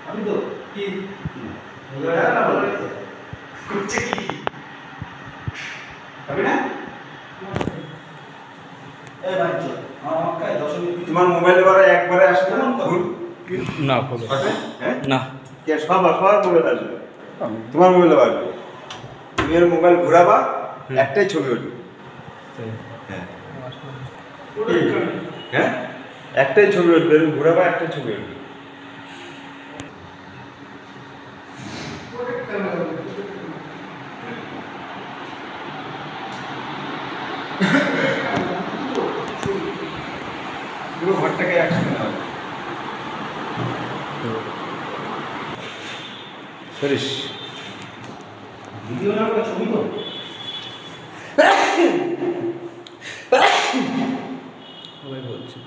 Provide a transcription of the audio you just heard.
আমি তো কি করছে কি হবে না এই বাচ্চা আমাকে 10 মিনিট তোমার মোবাইলে বারে একবারে আসে না ভুল না বলো হ্যাঁ না কে সবার মোবাইল আসবে তোমার মোবাইলে আসবে তুমি এর মোবাইল ঘোরাবা একটাই ছবি উঠবে হ্যাঁ হ্যাঁ একটাই ছবি উঠবে ঘোরাবা একটাই ছবি উঠবে পুরো ঘরটাকে একসাথে নাও সরিস ভিডিও না করে ছবি তো সবাই বলছে